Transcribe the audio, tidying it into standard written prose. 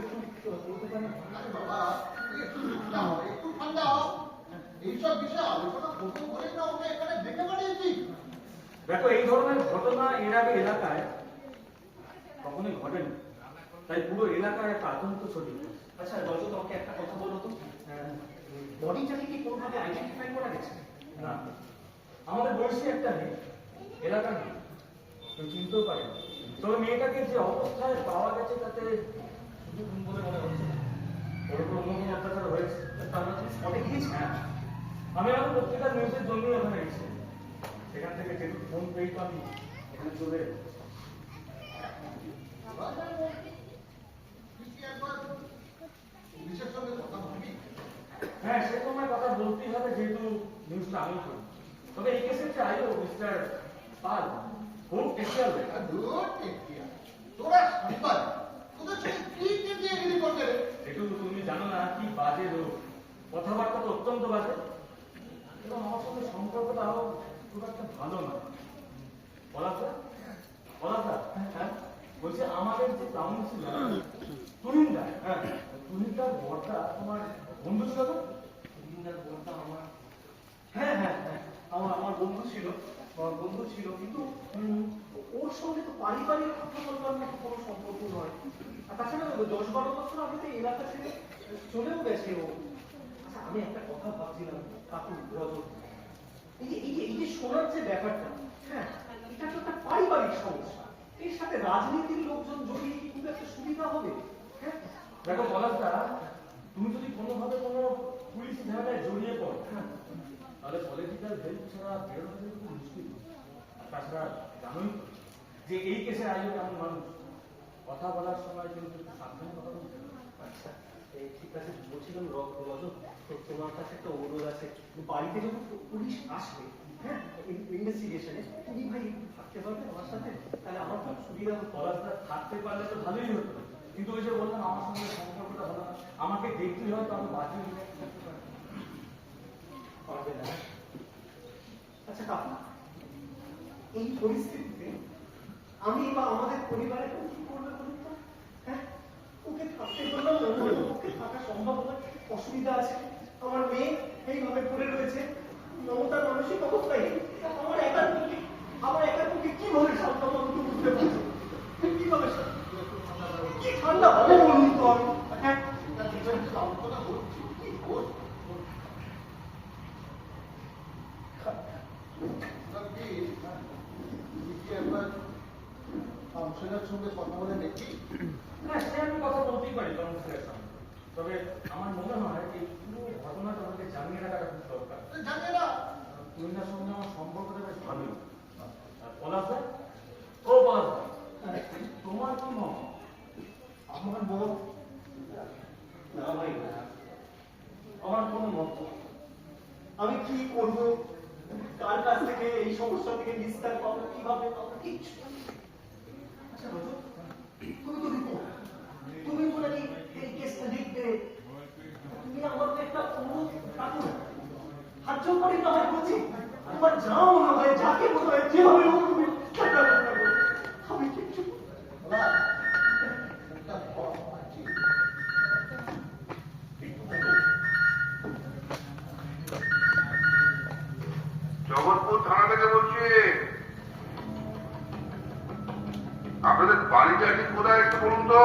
একটু বলতে পারেন? বাবা একটু ঠান্ডা এইসব বিষয়ে আলোচনা করবো বলেই না ওকে এখানে ডেকে পাঠিয়েছি। দেখো, এই ধরনের ঘটনা এর আগে এলাকায় কখনোই ঘটেনি, তাই পুরো এলাকায় একটা আতঙ্ক ছড়িয়ে পড়েছে। আচ্ছা রজত, আমাকে একটা কথা বলো তো, বডিটাকে কি কোনোভাবে আইডেন্টিফাই করা গেছে? না, আমাদের বয়সী একটা নেই, এলাকার নেই, কেউ চিনতেও পারে না। তবে মেয়েটাকে যে অবস্থায় পাওয়া গেছে তাতে শুধু খুন বলে মনে হচ্ছে না, ওর উপর অন্য কোনো অত্যাচার হয়েছে। তার মানে তুমি স্পটে গিয়েছো? হ্যাঁ, আমি আমার পত্রিকার নিউজের জন্য ওখানে গেছি। সেখান থেকে যেহেতু ফোন পেয়ে তো আমি এখানে চলে এলাম। পুলিশের সঙ্গে কথা বলবি? হ্যাঁ, সে তোমার কথা বলতেই হবে, যেহেতু নিউজটা আমি করি। তবে এই কেসের যে আইও মিস্টার পাল খুব টেকিয়াল হয়ে তোরা সাংবাদিক, তোদের সঙ্গে কি দিয়ে এগুলি করতে রে? একটু তুমি জানো না কি বাজে লোক, কথাবার্তা তো অত্যন্ত বাজে, এবং আমার সঙ্গে সম্পর্কটাও খুব একটা ভালো না। পলাশদা, পলাশদা, হ্যাঁ বলছি, আমাদের যে কাউন্সিলর তুহিনদা, হ্যাঁ তুহিনদার বরটা তোমার বন্ধু ছিল তো? তুহিনদার বরটা আমার, হ্যাঁ হ্যাঁ হ্যাঁ, আমার বন্ধু ছিল, কিন্তু ওর সঙ্গে তো পারিবারিক কথা বলবার মতো কোনো সম্পর্ক নয়। আর তাছাড়া 10-12 বছর আগে তো এলাকা ছেড়ে চলেও গেছে ও। আচ্ছা, আমি একটা কথা ভাবছিলাম কাকু, রজত, এই যে শোনার যে ব্যাপারটা, হ্যাঁ এটা তো একটা পারিবারিক সমস্যা, এর সাথে রাজনীতির লোকজন জড়িয়ে কি খুব একটা সুবিধা হবে? হ্যাঁ দেখো পলাশদা, তুমি যদি কোনোভাবে কোনো পুলিশ ঝামেলায় জড়িয়ে পড়ো, হ্যাঁ, তাহলে পলিটিক্যাল হেল্প ছাড়া বেরোনো খুব মুশকিল। আর তাছাড়া জানোই তো যে এই কেসের আইও এমন মানুষ, কথা বলার সময় কিন্তু একটু সাবধানে কথা বলতে হবে। আচ্ছা ঠিক আছে, বলছিলাম রজত, তোমার কাছে একটা অনুরোধ আছে, বাড়িতে যখন পুলিশ আসবে, হ্যাঁ ইনভেস্টিগেশনে, তুমি ভাই একটু থাকতে পারবে আমার সাথে? তাহলে আমার খুব সুবিধা হতো। পলাশদা থাকতে পারলে তো ভালোই হতো, কিন্তু ওই যে বললাম আমার সঙ্গে সম্পর্কটা ভালো না, আমাকে দেখতেই হয়তো আমি বাজে থাকতে পারি। পারবে না? আচ্ছা কাকু, এই পরিস্থিতিতে আমি বা আমাদের পরিবারে কি করবে বলুন তো? হ্যাঁ, ওকে থাকতে বললাম, ওকে থাকা সম্ভব নয়, অসুবিধা আছে। আমার মেয়ে এইভাবে পড়ে রয়েছে, মমতার মানসিক অবস্থায় আমার একার পক্ষে কিভাবে সান্ত্বনা দিতে বুঝতে পারছি? কিভাবে কি ঠান্ডা হবে বলুন তো? আমি হ্যাঁ আলোচনা হচ্ছে কি করবো? একবার কাউন্সিলরের সঙ্গে কথা বলে দেখি। না, সে আমি কথা বলতেই পারি কাউন্সিলের সঙ্গে, তবে আমার মনে হয় এই পুরো ঘটনাটা আমাকে জানিয়ে রাখাটা খুব দরকার। জানে না তুহিনার সঙ্গে আমার সম্পর্কটা বেশ ভালোই। আর পলাশদা, ও পলাশদা, তোমার কি মত? আমার মত না ভাই, আমার কোনো মত নেই। আমি কি করব, কার কাছ থেকে এই সমস্যা থেকে নিস্তার পাবো, কিভাবে পাবো, কিচ্ছু। আচ্ছা রজত, তুমি তো রিপোর্ট, তুমি বলে কি এই কেসটা দেখবে, তুমি আমাকে একটা অনুরোধ রাখো না, হাত জোর করে না হয় বলছি, তোমার যা মনে হয়, যাকে মনে হয়, যেভাবে হোক তুমি সেটা করো। আমি কিচ্ছু একটা ভয় পাচ্ছি। জগৎপুর থানা থেকে বলছি। আপনাদের বাড়িটা ঠিক কোথায় একটু বলুন তো?